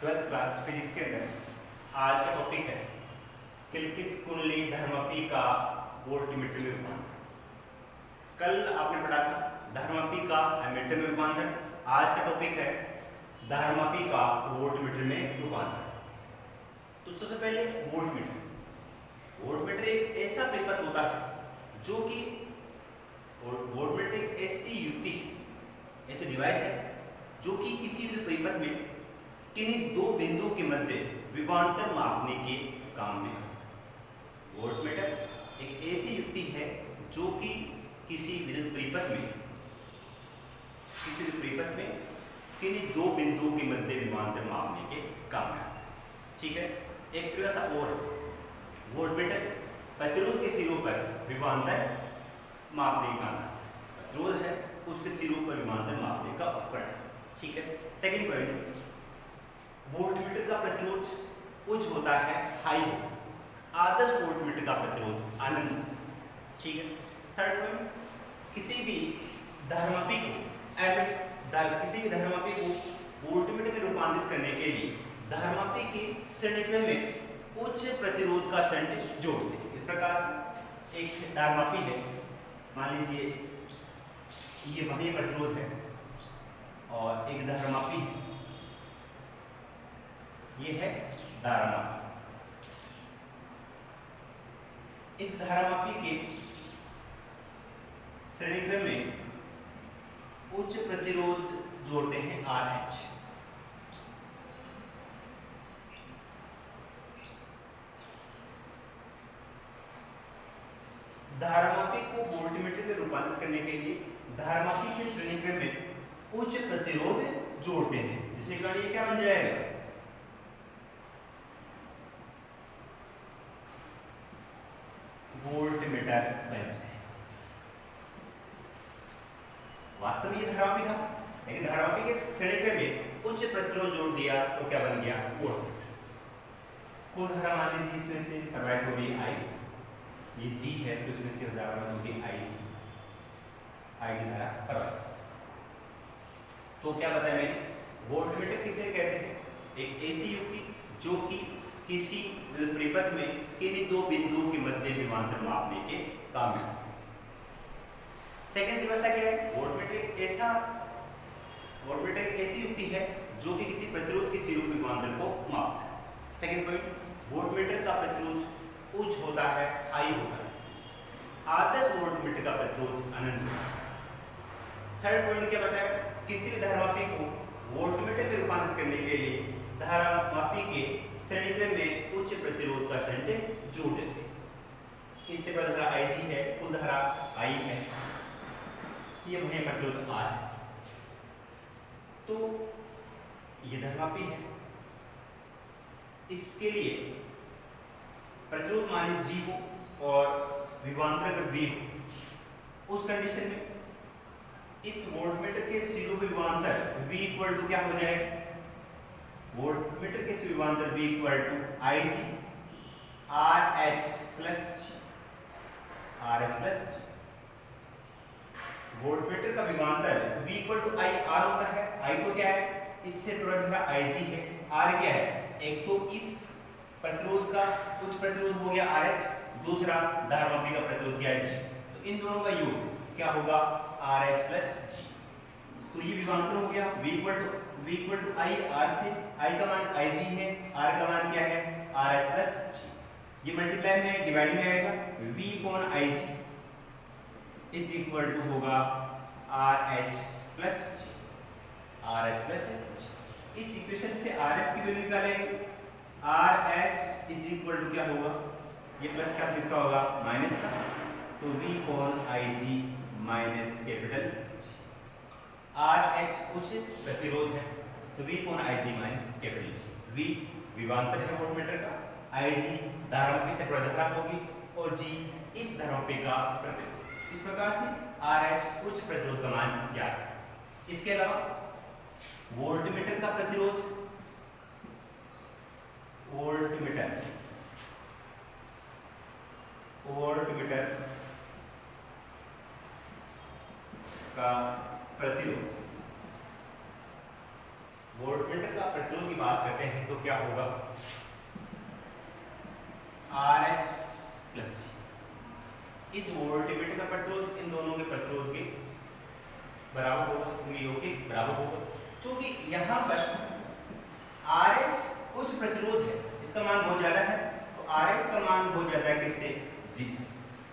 Twelfth class physics के अंदर आज का टॉपिक है किल्कित कुंडली धर्मपी का वोल्टमीटर में रूपांतर। कल आपने पढ़ा था धर्मपी का एमीटर में रूपांतर। आज का टॉपिक है धर्मपी का वोल्टमीटर में रूपांतर। तो सबसे पहले वोल्टमीटर एक ऐसा परिपथ होता है जो कि वोल्टमीटर एक ऐसी युक्ति है, ऐसे डिवाइस है जो कि किसी भी परिपथ में किन्हीं दो बिंदुओं के मध्य विभवांतर मापने के काम में। वोल्टमीटर एक ऐसी युक्ति है जो कि किसी विद्युत परिपथ में किन्हीं दो बिंदुओं के मध्य विभवांतर मापने के काम में आता है। ठीक है, एक परिभाषा और, वोल्टमीटर प्रतिरोध के सिरों पर विभवांतर मापने का काम आता है। प्रतिरोध है उसके सिरों पर विभवांतर मापने का उपकरण है। ठीक है, सेकंड पॉइंट, वोल्टमीटर का प्रतिरोध उच्च होता है, हाई होता है। आदर्श वोल्टमीटर का प्रतिरोध अनंत। ठीक है, थर्ड पॉइंट, किसी भी धर्मपी को वोल्टमीटर में रूपांतरित करने के लिए धर्मपी के श्रेणीक्रम में उच्च प्रतिरोध का शंट जोड़ते हैं। इस प्रकार से एक धर्मपी है, मान लीजिए ये वही प्रतिरोध है और एक धर्मपी है, ये है धारामापी। इस धारामापी के श्रेणीक्रम में उच्च प्रतिरोध जोड़ते हैं RH। धारामापी को वोल्टमीटर में रूपांतरित करने के लिए धारामापी के श्रेणीक्रम में उच्च प्रतिरोध जोड़ते हैं, जिसके कारण ये क्या बन जाएगा, वोल्टमीटर बन जाए। वास्तव में ये धर्मपी था, लेकिन धर्मपी के श्रेणीक्रम में उच्च प्रतिरोध जोड़ दिया तो क्या बन गया, वोल्टमीटर। कुल धारा मान लीजिए इसमें से प्रवाहित होगी I, ये G है तो इसमें से धारा होगी IG धारा प्रवाहित। तो क्या बताया मैंने, वोल्टमीटर किसे कहते हैं, एक ऐसी युक्ति जो कि किसी परिपथ में किन्हीं दो बिंदुओं के मध्य विभवांतर मापने के काम में। सेकंड परिभाषा क्या है, वोल्टमीटर एक ऐसी युक्ति है जो कि किसी प्रतिरोध के सिरों विभवांतर को मापता है। सेकंड पॉइंट, वोल्टमीटर का प्रतिरोध उच्च होता है, हाई होता है। आदर्श वोल्टमीटर का प्रतिरोध अनंत होता है। थर्ड पॉइंट क्या बताया, किसी भी धारामापी को वोल्टमीटर में रूपांतरित करने के लिए धारामापी के श्रेणीक्रम में उच्च प्रतिरोध का शंट जोड़ देते हैं। इससे पहले धारा IG है, कुल धारा I है, ये वही प्रतिरोध R है। तो ये धारामापी है, इसके लिए प्रतिरोध मान लीजिए G हो और विभवांतर अगर V हो, उस कंडीशन में इस वोल्टमीटर के सिरों पे विभवांतर V इक्वल टू क्या हो जाए, वोल्टमीटर के विभवांतर V equal to IG RH plus G। Voltmeter का विभवांतर V equal to I R होता है। I तो क्या है, इससे थोड़ा सा IG है, R क्या है, एक तो इस प्रतिरोध का उच्च प्रतिरोध हो गया RH, दूसरा धारामापी का प्रतिरोध क्या है G, तो इन दोनों का योग क्या होगा, RH प्लस G। तो ये विभवांतर हो गया V equal to I R से, I का मान IG है, R का मान क्या है, RH प्लस G। ये मल्टीप्लाई में डिवाइड में आएगा, V upon IG is equal to होगा RH प्लस G। इस इक्वेशन से RH की वैल्यू निकालेंगे, RH इज इक्वल टू क्या होगा, ये प्लस का किसका होगा, माइनस का, तो V upon IG minus capital G। RH उच्च प्रतिरोध है तो V upon IG minus capital G। V विभवांतर है वोल्टमीटर का, IG धारामापी से प्रतिधारा होगी और G इस धारामापी का प्रतिरोध। इस प्रकार से RH उच्च प्रतिरोध का मान ज्ञात है। इसके अलावा वोल्टमीटर का प्रतिरोध, वोल्टमीटर का प्रतिरोध वोल्टमीटर का प्रतिरोध की बात करते हैं तो क्या होगा, RH प्लस जी। इस वोल्टमीटर का प्रतिरोध इन दोनों के प्रतिरोध के बराबर होगा, क्योंकि योग के बराबर होगा। क्योंकि यहाँ पर RH उच्च प्रतिरोध है, इसका मान बहुत ज्यादा है, तो RH का मान बहुत ज्यादा है किससे, G से।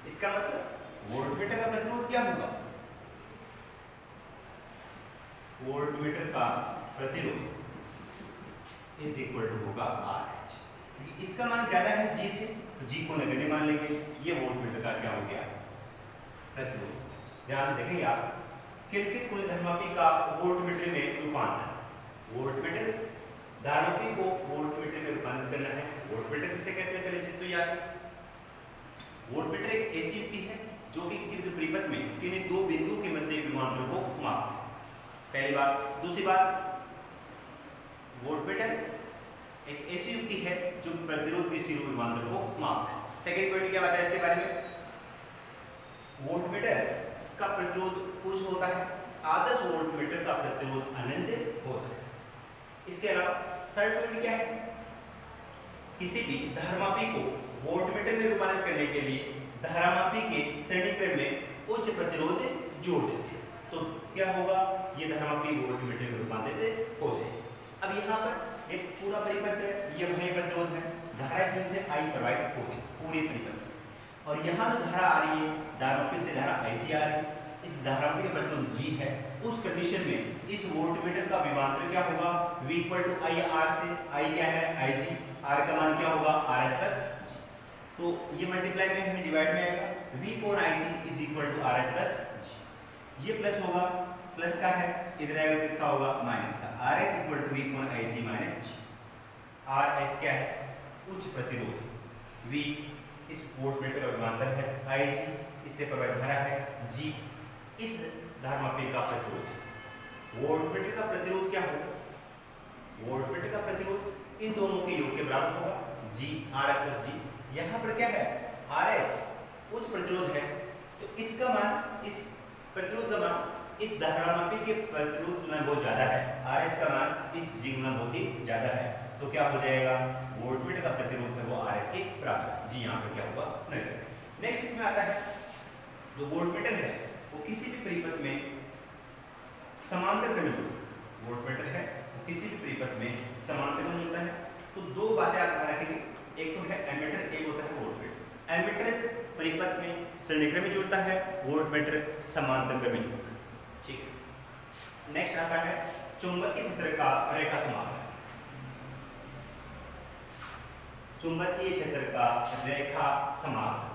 इसका मतलब वोल्टमीटर का प्रतिरोध क्या होगा, वोल्टमीटर का प्रतिरोध इज इक्वल टू होगा RH। इसका मान ज्यादा है G से, तो G को नेगेटिव मान लेंगे। ये वोल्टमीटर का क्या हो गया, प्रतिरोध। ध्यान से देखेंगे आप, किल्कित कुल धर्मापी का वोल्टमीटर में रूपांतर। वोल्टमीटर धर्मापी को वोल्टमीटर में रूपांतरित करना है। वोल्टमीटर किसे कहते हैं, पहले से तो याद है। वोल्टमीटर एक ऐसी युक्ति है जो कि किसी विद्युत परिपथ में किन्हीं दो बिंदुओं के मध्य विभवांतर को मापता है, पहली बात। दूसरी बात, वोल्टमीटर एक ऐसी युक्ति है जो प्रतिरोध के सीरों विभवांतर को मापता है। सेकंड पॉइंट क्या बात है इसके बारे में, वोल्टमीटर का प्रतिरोध उच्च होता है, आदर्श वोल्टमीटर का प्रतिरोध अनंत होता है। इसके अलावा थर्ड पॉइंट क्या है, किसी भी धारामापी को वोल्टमीटर में रूपांतरित करने के लिए धारामापी के श्रेणीक्रम में उच्च प्रतिरोध जोड़ देते हैं, तो क्या होगा, ये धारामापी वोल्टमीटर में रूपांतरित हो जाए। अब यहाँ पर एक पूरा परिपथ है, ये वही प्रतिरोध है, धारा इसमें से I प्रवाहित हो रही पूरे परिपथ से, और यहाँ जो धारा आ रही है धारामापी से धारा IG आ रही है, इस धारामापी का प्रतिरोध G है। उस कंडीशन में इस वोल्टमीटर का विभवांतर क्या होगा, V इक्वल टू IR से, I क्या है IG, R का मान क्या होगा RH प्लस G, तो ये मल्टीप्लाई में हमें डिवाइड में आएगा, V कोण IG is equal to RH plus G। ये प्लस होगा, प्लस का है, इधर आएगा किसका होगा, माइनस का। RH इक्वल टू V कोण IG माइनस G। RH क्या है, उच्च प्रतिरोध, V इस वोल्टमीटर का विभवांतर है, IG इससे प्रवाहित धारा है, G इस धारामापी का प्रतिरोध। वोल्टमीटर का प्रतिरोध क्या होगा, वोल्टमीटर का प्रतिरोध इन दोनों के योग के बराबर होगा, G RH प्लस G। यहाँ पर क्या है, RH उच्च प्रतिरोध है, तो इसका मान, इस प्रतिरोध का मान इस धारामापी के प्रतिरोध तुलना बहुत ज्यादा है, RH का मान इस G गुना बहुत ही ज्यादा है, तो क्या हो जाएगा, वोल्टमीटर का प्रतिरोध है वो RH के बराबर। जी यहाँ पर क्या होगा, नहीं। नेक्स्ट इसमें आता है, जो वोल्टमीटर है वो किसी भी परिपथ में समांतर क्रम जोड़, वोल्टमीटर है वो किसी भी परिपथ में समांतर क्रम जोड़ता है। तो दो बातें आप ध्यान रखेंगे, एक तो है एमीटर, एक होता है वोल्टमीटर। एमीटर परिपथ में श्रेणीक्रम में जोड़ता है, वोल्टमीटर समांतर क्रम में जोड़ता है, ठीक। नेक्स्ट आता है चुंबकीय क्षेत्र का रेखा समाकलन। चुंबकीय क्षेत्र का रेखा समाकलन,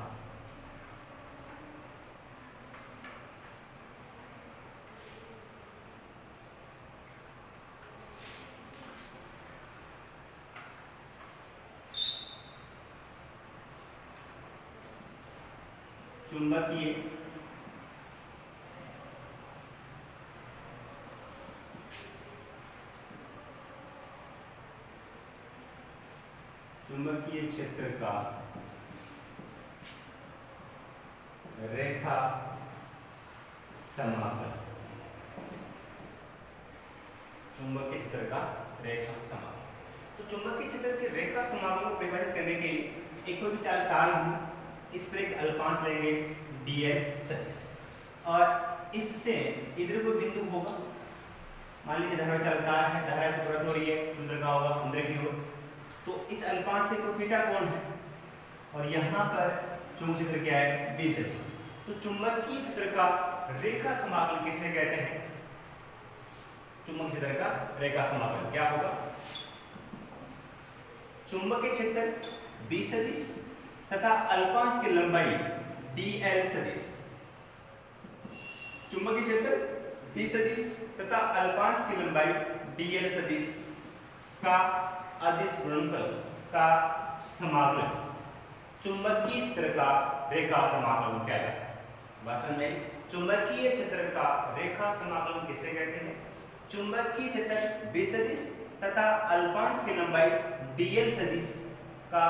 चुंबकीय चुंबकीय क्षेत्र का रेखा समाकलन, चुंबकीय क्षेत्र का रेखा समाकलन। तो चुंबकीय क्षेत्र के रेखा समाकलन को परिभाषित करने के लिए एक कोई भी चाल तार लेंगे, इस पर एक अल्पांश लेंगे dl सदिश, और इससे इधर कोई बिंदु होगा, मान लीजिए धारा चाल तार है, धारा से प्रकट हो रही है, केंद्र का होगा, केंद्र की होगा, तो इस अल्पांश से कोई थीटा कोण है, और यहाँ पर चुंबकीय क्षेत्र क्या है, b सदिश। तो चुंबकीय क्षेत्र का रेखा समाकलन किसे कहते हैं, चुंबकीय क्षेत्र का रेखा समाकलन क्या होगा, चुंबकीय क्षेत्र b सदिश तथा अल्पांश की लंबाई dl सदिश। चुंबकीय क्षेत्र b सदिश तथा अल्पांश की लंबाई dl सदिश का अदिश गुणनफल का समाकलन चुंबकीय क्षेत्र का रेखा समाकलन कहलाता है। भाषण में चुंबकीय क्षेत्र का रेखा समाकलन किसे कहते हैं, चुंबकीय क्षेत्र b सदिश तथा अल्पांश की लंबाई dl सदिश का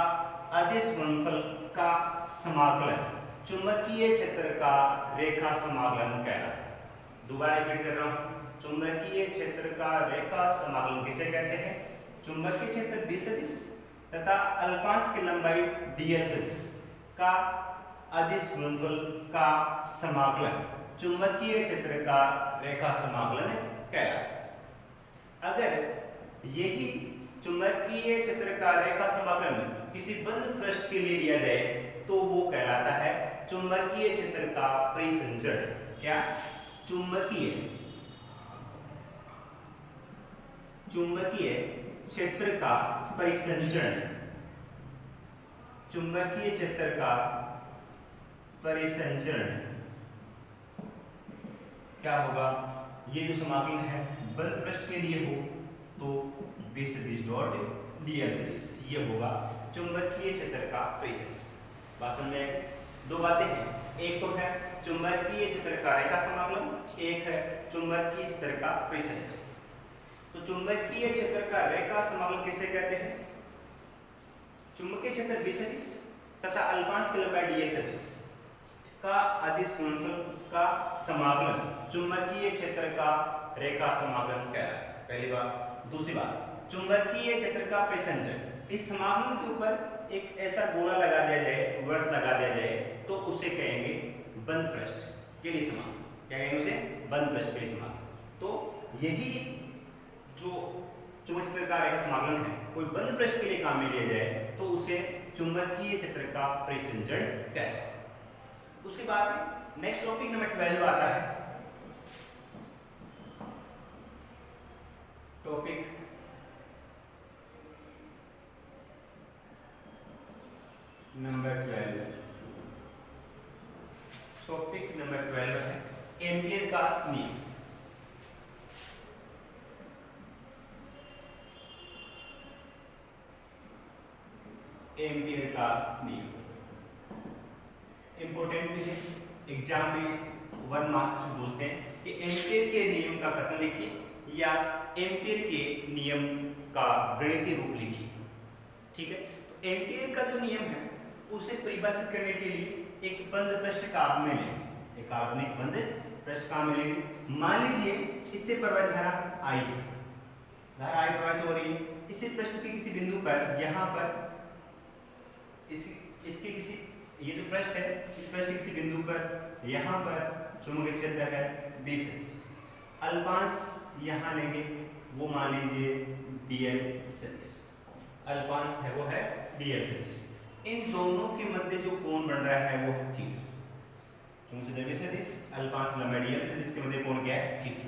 अदिश गुणनफल का समाकलन चुंबकीय क्षेत्र का रेखा समाकलन कहलाता है। दोबारा रिपीट कर रहा हूं, चुंबकीय क्षेत्र का रेखा समाकलन किसे कहते हैं? चुंबकीय क्षेत्र B सदिश तथा अल्पांश की लंबाई dl सदिश का अदिश गुणनफल का समाकलन चुंबकीय क्षेत्र का रेखा समाकलन कहलाता है। अगर यही चुंबकीय क्षेत्र का रेखा समाकलन किसी बंद पृष्ठ के लिए लिया जाए तो वो कहलाता है चुंबकीय क्षेत्र का परिसंचरण। क्या? चुंबकीय क्षेत्र का परिसंचरण। चुंबकीय क्षेत्र का परिसंचरण क्या होगा? ये जो समाकलन है बंद पृष्ठ के लिए हो तो B सदिश डॉट dl सदिश, ये होगा चुंबकीय क्षेत्र का परिसंचरण। बात समझ में? दो बातें हैं, एक तो है चुंबकीय क्षेत्र का रेखा समाकलन, एक है चुंबकीय क्षेत्र का परिसंचरण। तो चुंबकीय क्षेत्र का रेखा समाकलन किसे कहते हैं? चुंबकीय क्षेत्र B सदिश तथा अल्पांश की लंबाई dl सदिश का अदिश गुणनफल का समाकलन चुंबकीय क्षेत्र का रेखा समाकलन कहलाता है। पहली बात। दूसरी बात, चुंबकीय क्षेत्र का परिसंचरण, इस समाकलन के ऊपर एक ऐसा गोला लगा दिया जाए, वर्त लगा दिया जाए तो उसे कहेंगे बंद पृष्ठ के लिए समाकलन। क्या कहेंगे उसे? बंद पृष्ठ के लिए समाकलन। तो यही जो चुंबकीय क्षेत्र का रेखा समाकलन है कोई बंद पृष्ठ के लिए काम में लिया जाए तो उसे चुंबकीय क्षेत्र का परिसंचरण कहते हैं। उसके बाद नेक्स्ट टॉपिक नंबर 12 आता है। टॉपिक नंबर 12, टॉपिक नंबर 12 है एम्पियर का नियम। एम्पियर का नियम इंपॉर्टेंट भी है, एग्जाम में 1 मार्क्स से पूछते हैं कि एम्पियर के नियम का कथन लिखिए या एम्पियर के नियम का गणितीय रूप लिखिए। ठीक है, तो एम्पियर का जो नियम है उसे परिभाषित करने के लिए एक बंद पृष्ठ काम में लेंगे, एक काल्पनिक बंद पृष्ठ काम में लेंगे। मान लीजिए इससे प्रवाहित धारा I है, धारा I प्रवाहित हो रही है, इसी पृष्ठ के किसी बिंदु पर, यहाँ पर इसके किसी, ये जो पृष्ठ है इस पृष्ठ के किसी बिंदु पर यहाँ पर चुंबकीय क्षेत्र है B सदिश, अल्पांश यहाँ लेंगे वो मान लीजिए dl सदिश, अल्पांश है वो है dl सदिश। इन दोनों के मध्य जो कोण बन रहा है वो है थीटा। चुंबकीय क्षेत्र B सदिश, अल्पांश लंबाई dl सदिश के मध्य कोण क्या है? थीटा।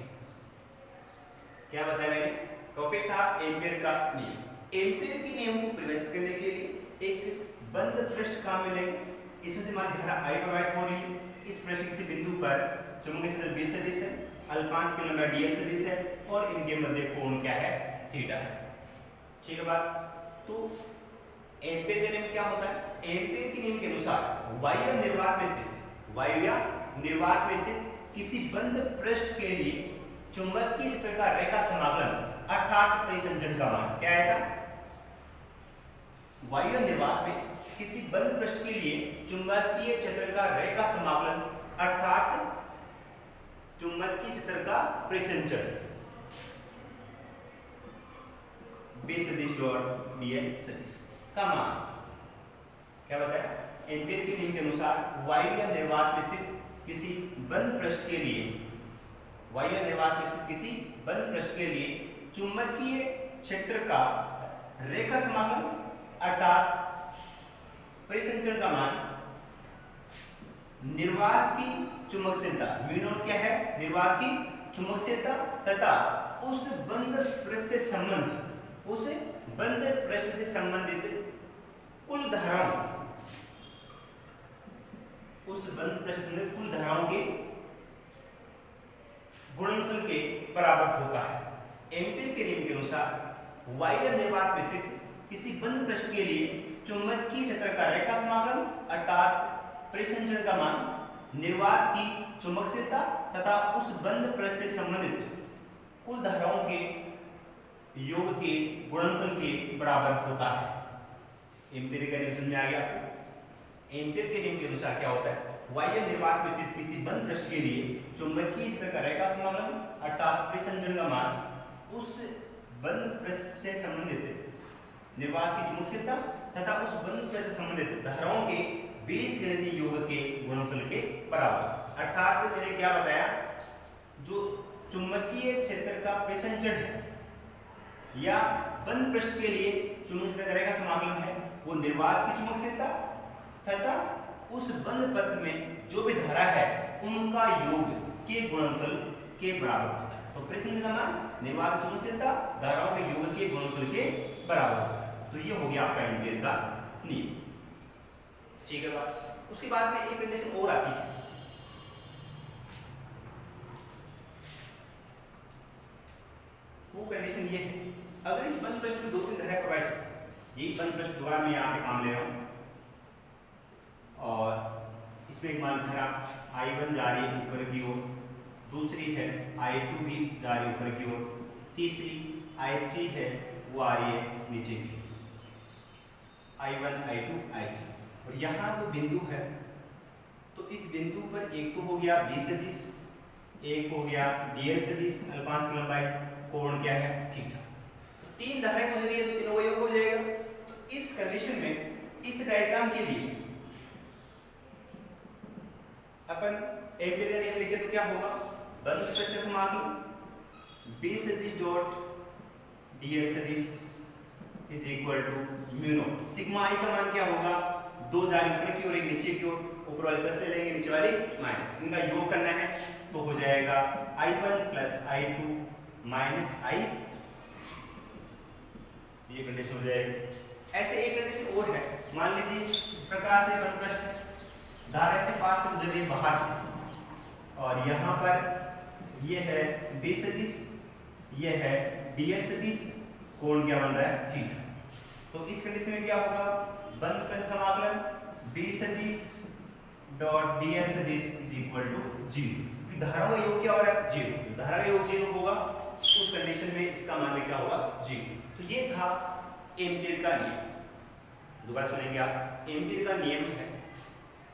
क्या बताया मैंने? टॉपिक था एम्पियर का नियम। एम्पियर के नियम को परिभाषित करने के लिए एक बंद पृष्ठ काम में लेंगे, इसमें से मान धारा I प्रवाहित हो रही है, इस पृष्ठ किसी बिंदु पर चुंबकीय क्षेत्र B सदिश है, अल्पांश की लंबाई dl सदिश है और इनके मध्य कोण क्या है? थीटा है। ठीक है बात। तो एम्पियर का नियम क्या होता है? एम्पियर के नियम के अनुसार वायु या निर्वात में स्थित, वायु या निर्वात में स्थित किसी बंद पृष्ठ के लिए चुंबकीय क्षेत्र का रेखा समाकलन अर्थात परिसंचरण का मान क्या आएगा? वायु या निर्वात में किसी बंद पृष्ठ के लिए चुंबकीय क्षेत्र का रेखा समाकलन अर्थात चुंबकीय क्षेत्र का परिसंचरण B सदिश डॉट dl सदिश का मान क्या बताया? एम्पियर के नियम के अनुसार वायु या निर्वात में स्थित किसी बंद पृष्ठ के लिए, वायु या निर्वात में स्थित किसी बंद पृष्ठ के लिए चुंबकीय क्षेत्र का रेखा समाकलन अर्थात परिसंचरण का मान निर्वात की चुंबकशीलता म्यू नॉट क्या है? निर्वात की चुंबकशीलता तथा उस बंद पृष्ठ से संबंधित, उस बंद पृष्ठ से संबंधित कुल धाराओं, उस बंद पृष्ठ से संबंधित कुल धाराओं के गुणनफल के बराबर होता है। एम्पियर के नियम के अनुसार वायु या निर्वात में स्थित किसी बंद पृष्ठ के लिए चुंबकीय क्षेत्र का रेखा समाकलन अर्थात परिसंचरण का मान निर्वात की चुंबकशीलता तथा उस बंद पृष्ठ से संबंधित कुल धाराओं के योग के गुणनफल के बराबर होता है। एम्पियर का नियम समझ में आ गया आपको? एम्पियर के नियम के अनुसार क्या होता है? बाह्य निर्वात में स्थित किसी बंद पृष्ठ के लिए चुंबकीय क्षेत्र का रेखा समाकलन अर्थात परिसंचरण का मान उस बंद पृष्ठ से संबंधित निर्वात की चुंबकशीलता तथा उस बंद पृष्ठ से संबंधित धाराओं के बीजगणितीय योग के गुणनफल के बराबर। अर्थात मैंने क्या बताया, जो चुंबकीय क्षेत्र का परिसंचरण है या बंद पृष्ठ के लिए चुंबकीय क्षेत्र का रेखा समाकलन है वो निर्वात की चुंबकशीलता तथा उस बंद पथ में जो भी धारा है उनका योग के गुणनफल के बराबर होता है। तो परिसंचरण का मान निर्वात की चुंबकशीलता धाराओं के योग के गुणनफल के बराबर होता है। तो ये हो गया आपका एम्पीयर का नियम। ठीक है बात। उसके बाद में एक कंडीशन और आती है, वो कंडीशन ये है, अगर इस बंद पृष्ठ में दो तीन धाराएं प्रोवाइड, यही बंद पृष्ठ द्वारा मैं यहाँ पे काम ले रहा हूँ और इसमें एक मान धारा I1 जा रही है ऊपर की ओर, दूसरी है I2 भी जा रही है ऊपर की ओर, तीसरी I3 है वो आ रही है नीचे की, I1 I2 I3। और यहाँ जो बिंदु है तो इस बिंदु पर एक तो हो गया B सदिश, एक हो गया DL सदिश, अल्पांश की लंबाई, कोण क्या है थीटा। तो तीन धाराएं गुजरी है तो तीनों का योग हो जाएगा। तो इस कंडीशन में इस डायग्राम के लिए अपन एम्पीयर का नियम लिखे तो क्या होगा, बंद पृष्ठ का समाकलन B सदिश डॉट DL सदिश is equal to mu naught, sigma I का मान क्या होगा, दो जा रही ऊपर की ओर एक नीचे की ओर, ऊपर वाली प्लस ले लेंगे नीचे वाली माइनस, इनका योग करना है तो हो जाएगा I1 plus I2 minus I, ये कंडीशन हो जाएगी। ऐसे एक कंडीशन और है, मान लीजिए इस प्रकार से बंद पृष्ठ धारा से पास से गुजर रही बाहर से और यहाँ पर ये है B सदिश, ये है DL सदिश, कोण क्या बन रहा है थीटा। तो इस कंडीशन में क्या होगा, बंद पृष्ठ समाकलन B सदिश डॉट DL सदिश इज इक्वल टू 0। धारा का योग क्या हो रहा है 0, धारा का योग 0 होगा उस कंडीशन में इसका मान में क्या होगा 0। तो ये था एम्पीयर का नियम। दोबारा सुनेंगे आप, एम्पीयर का नियम है,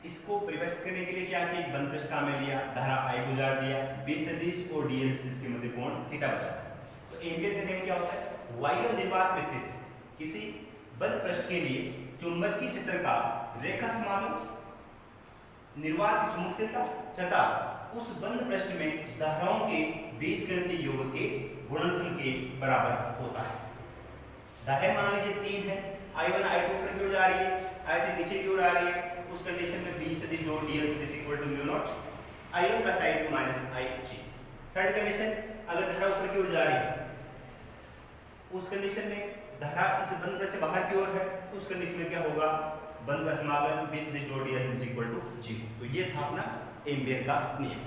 इसको परिभाषित करने के लिए क्या किया, बंद पृष्ठ का में लिया, धारा I गुजार दिया, B सदिश और DL सदिश के मध्य कोण थीटा बताया। तो एम्पीयर का नियम क्या होता है, वायु निर्वात में स्थित किसी बंद पृष्ठ के लिए चुंबकीय क्षेत्र का रेखा समाकलन निर्वात की चुंबकशीलता तथा उस बंद पृष्ठ में धाराओं के बीजगणितीय योग के गुणनफल के बराबर होता है। धाराएं मान लीजिए तीन है, I1 I2 ऊपर की ओर जा रही है, I3 नीचे की ओर आ रही है, उस कंडीशन में B सदिश डॉट DL सदिश equal to mu naught I1 plus I2 minus I3। Third condition, अगर धारा ऊपर की ओर जा रही है उस कंडीशन में धारा इस बंद पृष्ठ से बाहर की ओर है, उस कंडीशन में क्या होगा, बंद का समाकलन B सदिश डॉट DL सदिश इक्वल टू 0। तो ये था अपना एम्पीयर का नियम।